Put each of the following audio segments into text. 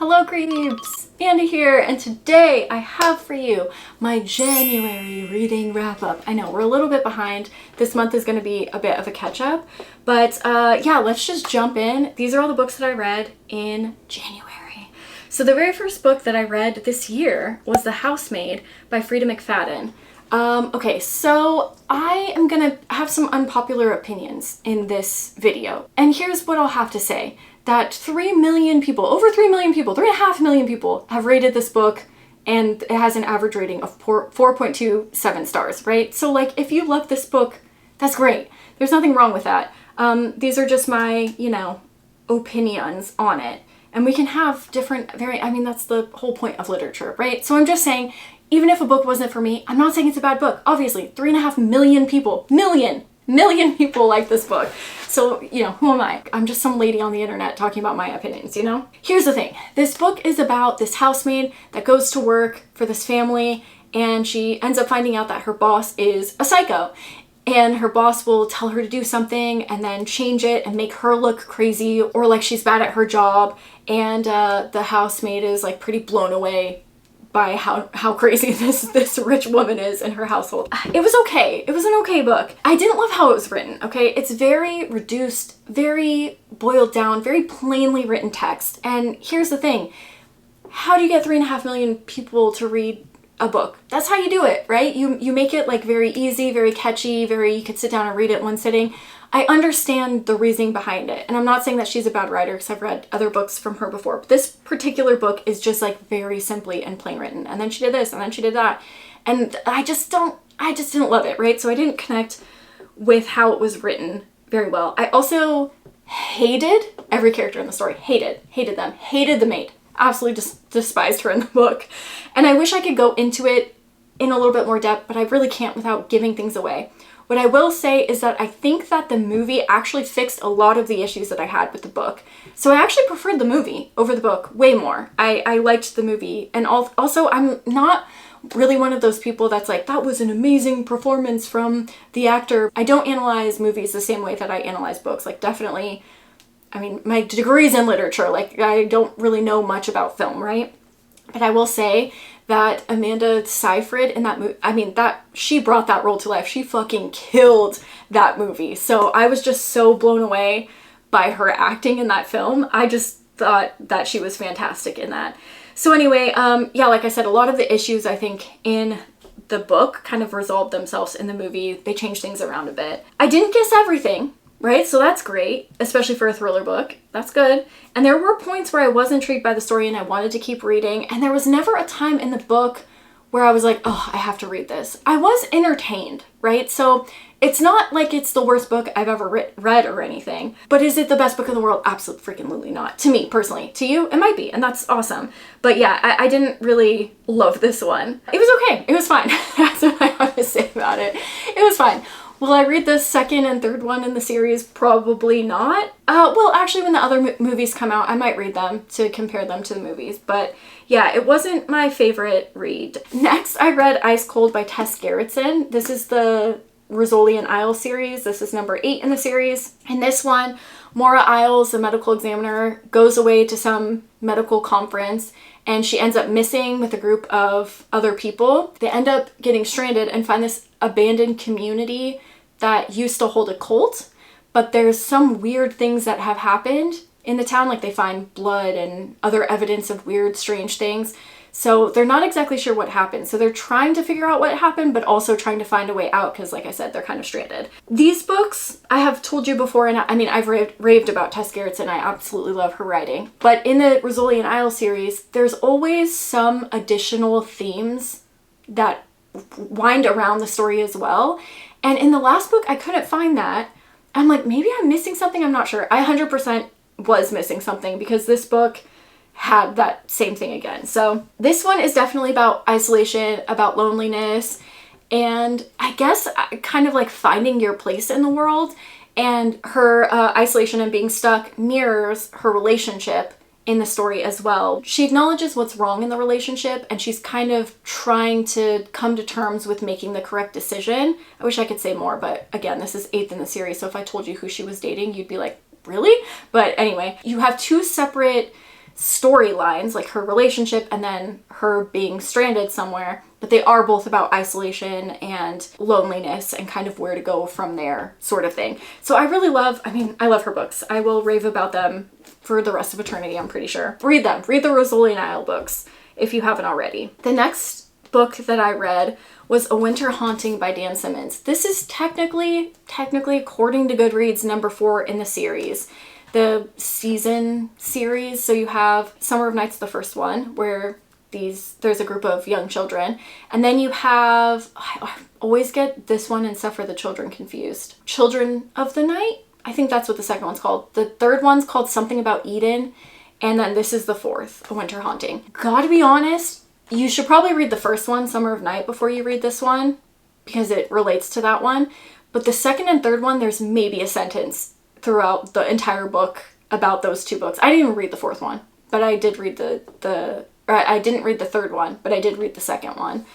Hello creeps! Andy here, and today I have for you my January reading wrap-up. I know, we're a little bit behind. This month is going to be a bit of a catch-up, but yeah, let's just jump in. These are all the books that I read in January. So the very first book that I read this year was The Housemaid by Freida McFadden. Okay, so I am gonna have some unpopular opinions in this video, and here's what I'll have to say. That 3 million people, over 3 million people, 3.5 million people have rated this book, and it has an average rating of 4.27 stars, right? So like, if you love this book, that's great. There's nothing wrong with that. These are just my, opinions on it. And we can have different, that's the whole point of literature, right? So I'm just saying, even if a book wasn't for me, I'm not saying it's a bad book. Obviously, 3.5 million people, million people like this book. So, who am I? I'm just some lady on the internet talking about my opinions, Here's the thing. This book is about this housemaid that goes to work for this family, and she ends up finding out that her boss is a psycho. And her boss will tell her to do something and then change it and make her look crazy or like she's bad at her job. And the housemaid is like pretty blown away by how crazy this rich woman is in her household. It was okay. It was an okay book. I didn't love how it was written, okay? It's very reduced, very boiled down, very plainly written text. And here's the thing. How do you get 3.5 million people to read a book? That's how you do it, right? You make it like very easy, very catchy, you could sit down and read it in one sitting. I understand the reasoning behind it. And I'm not saying that she's a bad writer because I've read other books from her before. But this particular book is just like very simply and plain written. And then she did this and then she did that. And I just didn't love it, right? So I didn't connect with how it was written very well. I also hated every character in the story. Hated them. Hated the maid. Absolutely just despised her in the book. And I wish I could go into it in a little bit more depth, but I really can't without giving things away. What I will say is that I think that the movie actually fixed a lot of the issues that I had with the book. So I actually preferred the movie over the book way more. I liked the movie. And also, I'm not really one of those people that's like, that was an amazing performance from the actor. I don't analyze movies the same way that I analyze books. Like, definitely, my degree's in literature. Like, I don't really know much about film, right? But I will say that Amanda Seyfried in that movie, she brought that role to life. She fucking killed that movie. So I was just so blown away by her acting in that film. I just thought that she was fantastic in that. So anyway, yeah, like I said, a lot of the issues I think in the book kind of resolved themselves in the movie. They changed things around a bit. I didn't guess everything, right? So that's great, especially for a thriller book. That's good. And there were points where I was intrigued by the story and I wanted to keep reading. And there was never a time in the book where I was like, oh, I have to read this. I was entertained, right? So it's not like it's the worst book I've ever read or anything. But is it the best book in the world? Absolutely not. To me, personally. To you, it might be. And that's awesome. But yeah, I didn't really love this one. It was okay. It was fine. That's what I have to say about it. It was fine. Will I read the second and third one in the series? Probably not. Well, actually, when the other movies come out, I might read them to compare them to the movies. But yeah, it wasn't my favorite read. Next, I read Ice Cold by Tess Gerritsen. This is the Rizzoli and Isles series. This is number 8 in the series. In this one, Maura Isles, the medical examiner, goes away to some medical conference and she ends up missing with a group of other people. They end up getting stranded and find this abandoned community that used to hold a cult, but there's some weird things that have happened in the town, like they find blood and other evidence of weird, strange things. So they're not exactly sure what happened. So they're trying to figure out what happened, but also trying to find a way out because, like I said, they're kind of stranded. These books, I have told you before, and I've raved about Tess Gerritsen. I absolutely love her writing. But in the Rizzoli and Isles series, there's always some additional themes that wind around the story as well. And in the last book, I couldn't find that. I'm like, maybe I'm missing something. I'm not sure. I 100% was missing something because this book had that same thing again. So this one is definitely about isolation, about loneliness, and I guess kind of like finding your place in the world. And her isolation and being stuck mirrors her relationship in the story as well. She acknowledges what's wrong in the relationship and she's kind of trying to come to terms with making the correct decision. I wish I could say more, but again, this is 8th in the series, so if I told you who she was dating, you'd be like, really? But anyway, you have two separate storylines, like her relationship and then her being stranded somewhere, but they are both about isolation and loneliness and kind of where to go from there, sort of thing. So I really love, I love her books. I will rave about them for the rest of eternity, I'm pretty sure. Read them. Read the Rosalie Nile books if you haven't already. The next book that I read was A Winter Haunting by Dan Simmons. This is technically, according to Goodreads, number 4 in the series. The season series. So you have Summer of Nights, the first one, where there's a group of young children. And then you have, I always get this one and Suffer the Children confused. Children of the Night? I think that's what the second one's called. The third one's called Something About Eden. And then this is the fourth, A Winter Haunting. Gotta be honest, you should probably read the first one, Summer of Night, before you read this one, because it relates to that one. But the second and third one, there's maybe a sentence throughout the entire book about those two books. I didn't even read the fourth one, but I did read I didn't read the third one, but I did read the second one.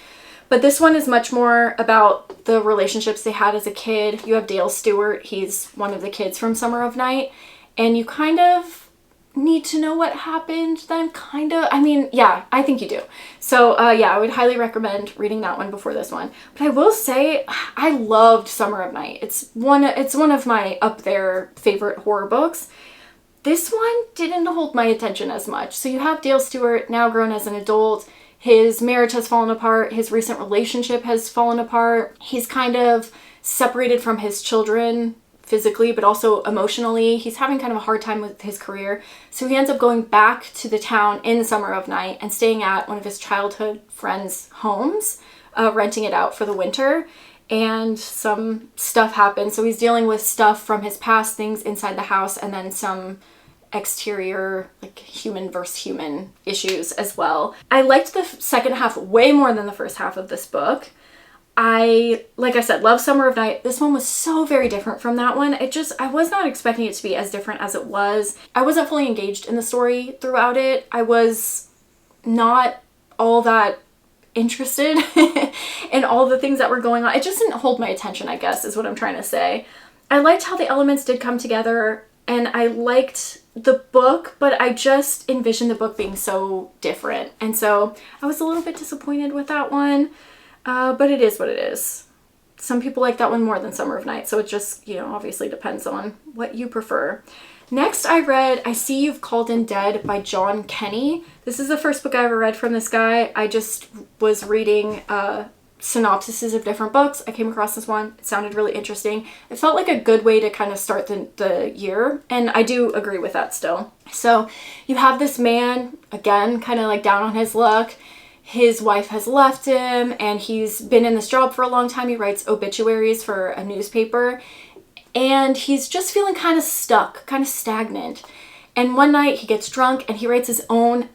But this one is much more about the relationships they had as a kid. You have Dale Stewart, he's one of the kids from Summer of Night, and you kind of need to know what happened then, yeah, I think you do. So yeah, I would highly recommend reading that one before this one. But I will say, I loved Summer of Night. It's one of my up there favorite horror books. This one didn't hold my attention as much. So you have Dale Stewart, now grown as an adult. His marriage has fallen apart. His recent relationship has fallen apart. He's kind of separated from his children physically, but also emotionally. He's having kind of a hard time with his career. So he ends up going back to the town in the Summer of Night and staying at one of his childhood friends' homes, renting it out for the winter. And some stuff happens. So he's dealing with stuff from his past, things inside the house, and then some exterior, like human versus human issues as well. I liked the second half way more than the first half of this book. Like I said, love Summer of Night. This one was so very different from that one. I was not expecting it to be as different as it was. I wasn't fully engaged in the story throughout it. I was not all that interested in all the things that were going on. It just didn't hold my attention, I guess, is what I'm trying to say. I liked how the elements did come together, and I liked the book, but I just envisioned the book being so different. And so I was a little bit disappointed with that one. But it is what it is. Some people like that one more than Summer of Night, so it just, obviously depends on what you prefer. Next, I read I See You've Called In Dead by John Kenney. This is the first book I ever read from this guy. I just was reading synopsises of different books. I came across this one. It sounded really interesting. It felt like a good way to kind of start the year, and I do agree with that still. So you have this man, again, kind of like down on his luck. His wife has left him, and he's been in this job for a long time. He writes obituaries for a newspaper, and he's just feeling kind of stuck, kind of stagnant. And one night he gets drunk and he writes his own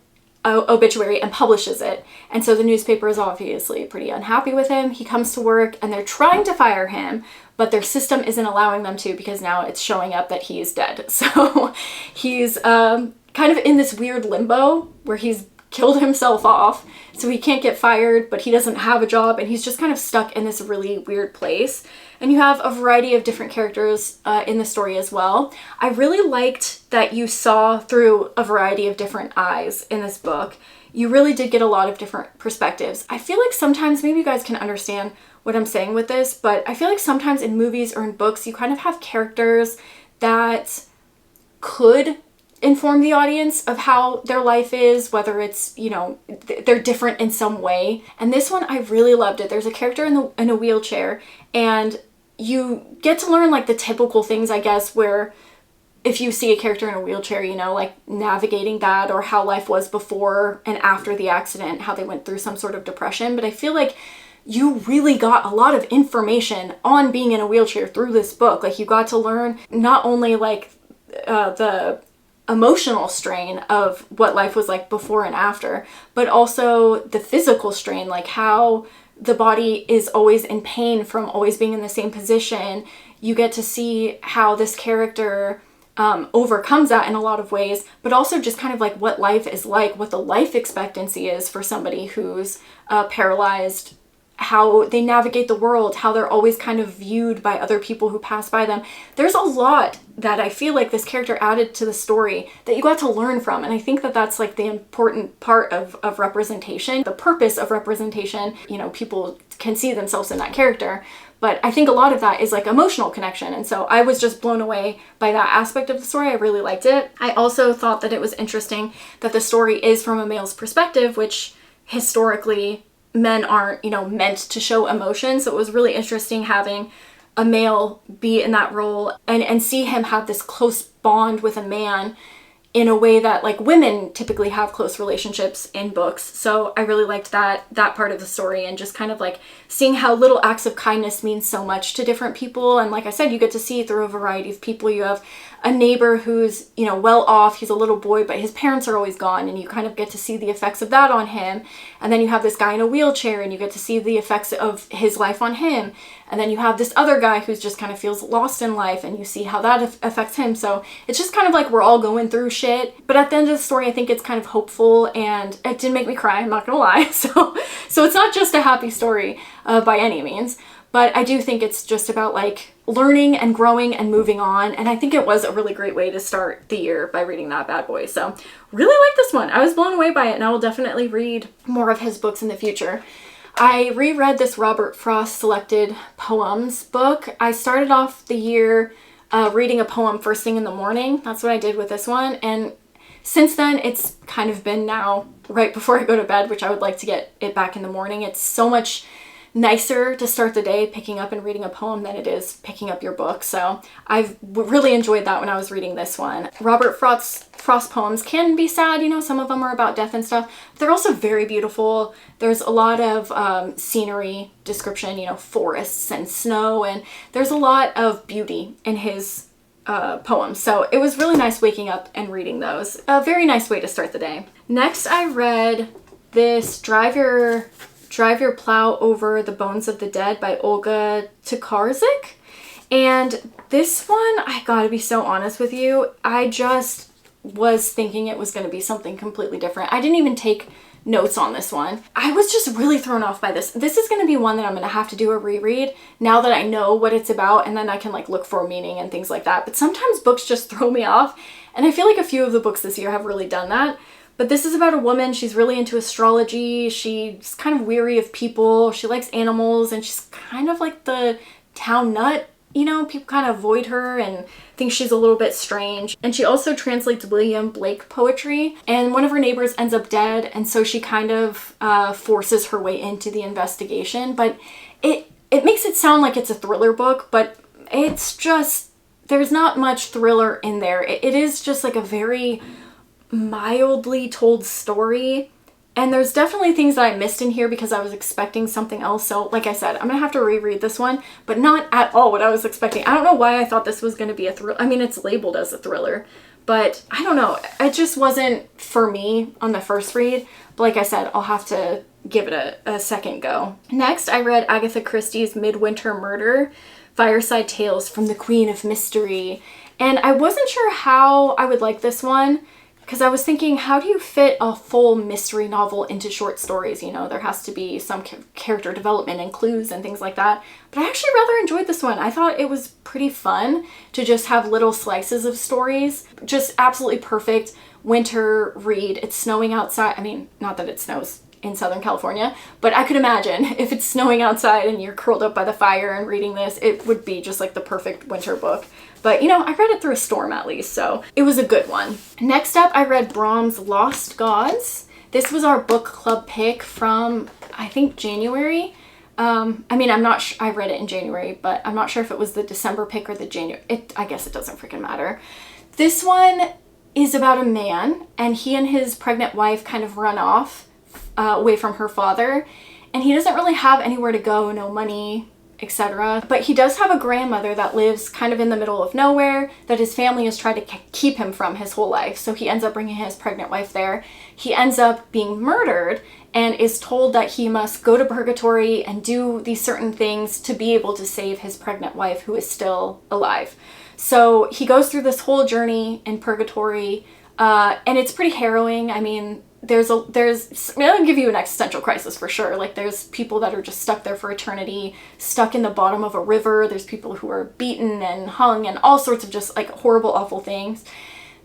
obituary and publishes it. And so the newspaper is obviously pretty unhappy with him. He comes to work and they're trying to fire him, but their system isn't allowing them to because now it's showing up that he's dead. So he's kind of in this weird limbo where he's killed himself off, so he can't get fired, but he doesn't have a job, and he's just kind of stuck in this really weird place. And you have a variety of different characters in the story as well. I really liked that you saw through a variety of different eyes in this book. You really did get a lot of different perspectives. I feel like sometimes, maybe you guys can understand what I'm saying with this, but I feel like sometimes in movies or in books, you kind of have characters that could inform the audience of how their life is, whether it's, they're different in some way. And this one, I really loved it. There's a character in a wheelchair, and you get to learn like the typical things, I guess, where if you see a character in a wheelchair, like navigating that, or how life was before and after the accident, how they went through some sort of depression. But I feel like you really got a lot of information on being in a wheelchair through this book. Like, you got to learn not only like the emotional strain of what life was like before and after, but also the physical strain, like how the body is always in pain from always being in the same position. You get to see how this character overcomes that in a lot of ways, but also just kind of like what life is like, what the life expectancy is for somebody who's paralyzed how they navigate the world, how they're always kind of viewed by other people who pass by them. There's a lot that I feel like this character added to the story that you got to learn from. And I think that that's like the important part of representation, the purpose of representation. You know, people can see themselves in that character. But I think a lot of that is like emotional connection. And so I was just blown away by that aspect of the story. I really liked it. I also thought that it was interesting that the story is from a male's perspective, which historically men aren't, you know, meant to show emotion. So it was really interesting having a male be in that role and see him have this close bond with a man in a way that like women typically have close relationships in books. So I really liked that part of the story, and just kind of like seeing how little acts of kindness mean so much to different people. And like I said, you get to see through a variety of people. You have a neighbor who's, you know, well off. He's a little boy, but his parents are always gone, and you kind of get to see the effects of that on him. And then you have this guy in a wheelchair, and you get to see the effects of his life on him. And then you have this other guy who's just kind of feels lost in life, and you see how that affects him. So it's just kind of like we're all going through shit. But at the end of the story, I think it's kind of hopeful, and it did make me cry, I'm not gonna lie. So it's not just a happy story by any means. But I do think it's just about like learning and growing and moving on. And I think it was a really great way to start the year by reading that bad boy. So really like this one. I was blown away by it, and I will definitely read more of his books in the future. I reread this Robert Frost selected poems book. I started off the year reading a poem first thing in the morning. That's what I did with this one. And since then, it's kind of been now right before I go to bed, which I would like to get it back in the morning. It's so much nicer to start the day picking up and reading a poem than it is picking up your book. So I've really enjoyed that when I was reading this one. Robert Frost poems can be sad, you know, some of them are about death and stuff. They're also very beautiful. There's a lot of scenery description, you know, forests and snow, and there's a lot of beauty in his poems. So it was really nice waking up and reading those. A very nice way to start the day. Next, I read this Drive Your Plow Over the Bones of the Dead by Olga Tokarczuk. And this one, I gotta be so honest with you, I just was thinking it was going to be something completely different. I didn't even take notes on this one. I was just really thrown off by this. This is going to be one that I'm going to have to do a reread now that I know what it's about, and then I can like look for meaning and things like that. But sometimes books just throw me off, and I feel like a few of the books this year have really done that. But this is about a woman. She's really into astrology. She's kind of weary of people. She likes animals, and she's kind of like the town nut. You know, people kind of avoid her and think she's a little bit strange. And she also translates William Blake poetry, and one of her neighbors ends up dead, and so she kind of forces her way into the investigation. But it makes it sound like it's a thriller book, but it's just, there's not much thriller in there. It is just like a very mildly told story. And there's definitely things that I missed in here because I was expecting something else. So like I said, I'm gonna have to reread this one, but not at all what I was expecting. I don't know why I thought this was gonna be a thriller. I mean, it's labeled as a thriller, but I don't know. It just wasn't for me on the first read. But like I said, I'll have to give it a second go. Next, I read Agatha Christie's Midwinter Murder, Fireside Tales from the Queen of Mystery. And I wasn't sure how I would like this one, because I was thinking, how do you fit a full mystery novel into short stories? You know, there has to be some character development and clues and things like that. But I actually rather enjoyed this one. I thought it was pretty fun to just have little slices of stories. Just absolutely perfect winter read. It's snowing outside. I mean, not that it snows in Southern California, but I could imagine if it's snowing outside and you're curled up by the fire and reading this, it would be just like the perfect winter book. But you know, I read it through a storm at least, so it was a good one. Next up, I read Brahms' Lost Gods. This was our book club pick from, I think, January. I mean, I'm not sure, I read it in January, but I'm not sure if it was the December pick or the January. I guess it doesn't freaking matter. This one is about a man, and he and his pregnant wife kind of run off away from her father, and he doesn't really have anywhere to go, no money, etc. But he does have a grandmother that lives kind of in the middle of nowhere that his family has tried to keep him from his whole life. So he ends up bringing his pregnant wife there. He ends up being murdered and is told that he must go to purgatory and do these certain things to be able to save his pregnant wife, who is still alive. So he goes through this whole journey in purgatory, and it's pretty harrowing. I mean, it'll give you an existential crisis for sure. Like there's people that are just stuck there for eternity, stuck in the bottom of a river. There's people who are beaten and hung and all sorts of just like horrible, awful things.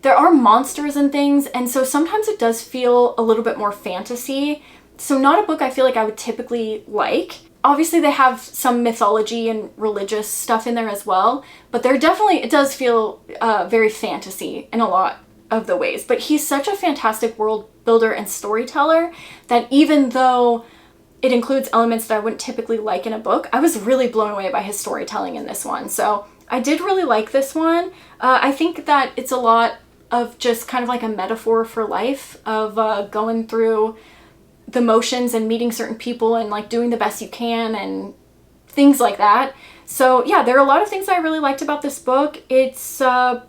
There are monsters and things, and so sometimes it does feel a little bit more fantasy. So not a book I feel like I would typically like. Obviously they have some mythology and religious stuff in there as well, but it does feel very fantasy in a lot of the ways. But he's such a fantastic world builder and storyteller that even though it includes elements that I wouldn't typically like in a book, I was really blown away by his storytelling in this one. So I did really like this one. I think that it's a lot of just kind of like a metaphor for life, of going through the motions and meeting certain people and like doing the best you can and things like that. So yeah, there are a lot of things I really liked about this book. It's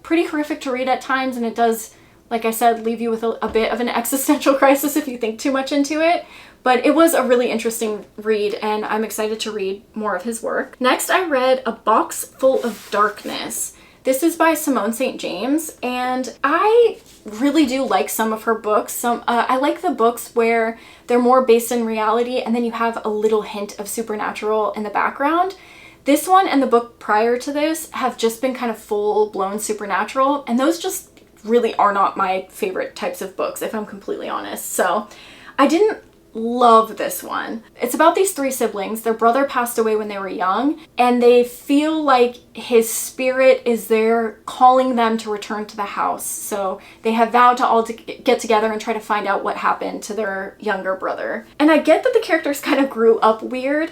pretty horrific to read at times, and it does, like I said, leave you with a bit of an existential crisis if you think too much into it. But it was a really interesting read, and I'm excited to read more of his work. Next, I read A Box Full of Darkness. This is by Simone St. James, and I really do like some of her books. I like the books where they're more based in reality and then you have a little hint of supernatural in the background. This one and the book prior to this have just been kind of full-blown supernatural, and those just really are not my favorite types of books, if I'm completely honest. So I didn't love this one. It's about these three siblings. Their brother passed away when they were young, and they feel like his spirit is there calling them to return to the house. So they have vowed to all get together and try to find out what happened to their younger brother. And I get that the characters kind of grew up weird,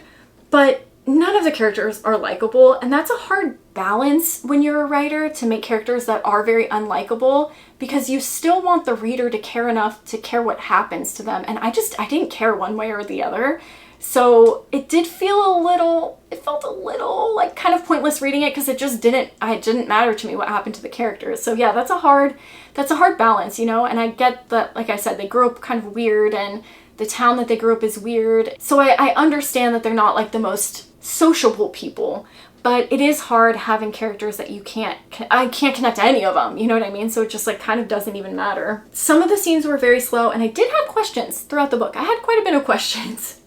but none of the characters are likable, and that's a hard balance when you're a writer, to make characters that are very unlikable, because you still want the reader to care enough to care what happens to them, and I didn't care one way or the other. So it felt a little like kind of pointless reading it, because it didn't matter to me what happened to the characters. So yeah, that's a hard balance, you know. And I get that, like I said, they grew up kind of weird, and the town that they grew up is weird. So I understand that they're not like the most sociable people, but it is hard having characters that I can't connect to any of them, you know what I mean? So it just like kind of doesn't even matter. Some of the scenes were very slow, and I did have questions throughout the book. I had quite a bit of questions.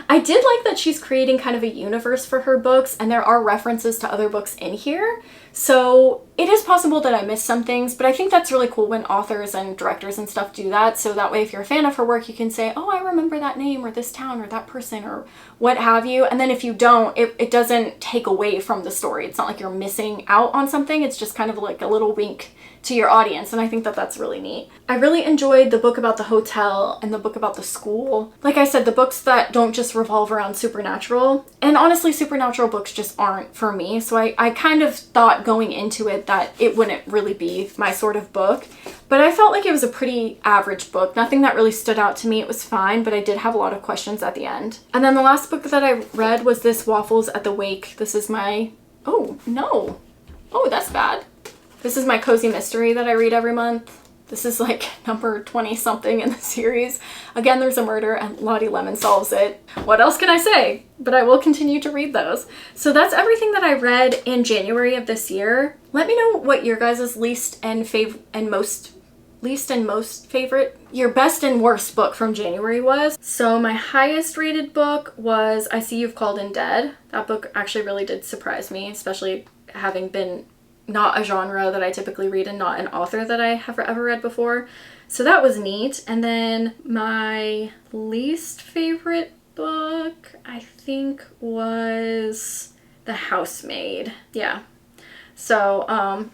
I did like that she's creating kind of a universe for her books, and there are references to other books in here. So it is possible that I missed some things, but I think that's really cool when authors and directors and stuff do that. So that way, if you're a fan of her work, you can say, oh, I remember that name or this town or that person or what have you. And then if you don't, it doesn't take away from the story. It's not like you're missing out on something. It's just kind of like a little wink to your audience, and I think that that's really neat. I really enjoyed the book about the hotel and the book about the school. Like I said, the books that don't just revolve around supernatural, and honestly supernatural books just aren't for me, so I kind of thought going into it that it wouldn't really be my sort of book, but I felt like it was a pretty average book. Nothing that really stood out to me. It was fine, but I did have a lot of questions at the end. And then the last book that I read was this Waffles at the Wake. This is my, oh no, oh that's bad. This is my cozy mystery that I read every month. This is like number 20 something in the series. Again, there's a murder and Lottie Lemon solves it. What else can I say? But I will continue to read those. So that's everything that I read in January of this year. Let me know what your guys' least and most favorite, your best and worst book from January was. So my highest rated book was I See You've Called in Dead. That book actually really did surprise me, especially having been not a genre that I typically read and not an author that I have ever read before. So that was neat. And then my least favorite book, I think, was The Housemaid. Yeah. So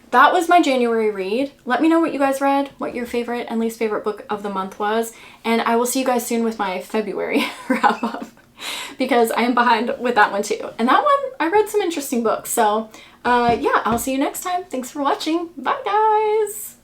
that was my January read. Let me know what you guys read, what your favorite and least favorite book of the month was, and I will see you guys soon with my February wrap up, because I am behind with that one too. And that one, I read some interesting books. So yeah, I'll see you next time. Thanks for watching. Bye guys!